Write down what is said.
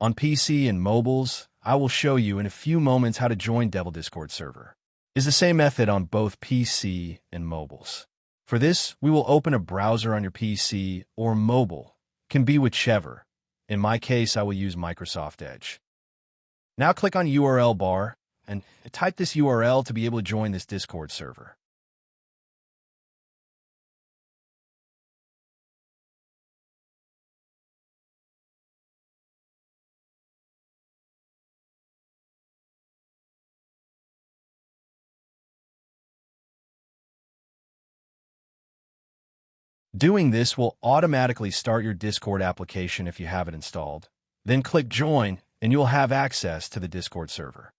On PC and mobiles, I will show you in a few moments how to join Devil Discord server. It's the same method on both PC and mobiles. For this, we will open a browser on your PC or mobile. Can be whichever. In my case, I will use Microsoft Edge. Now click on URL bar and type this URL to be able to join this Discord server. Doing this will automatically start your Discord application if you have it installed. Then click Join, and you will have access to the Discord server.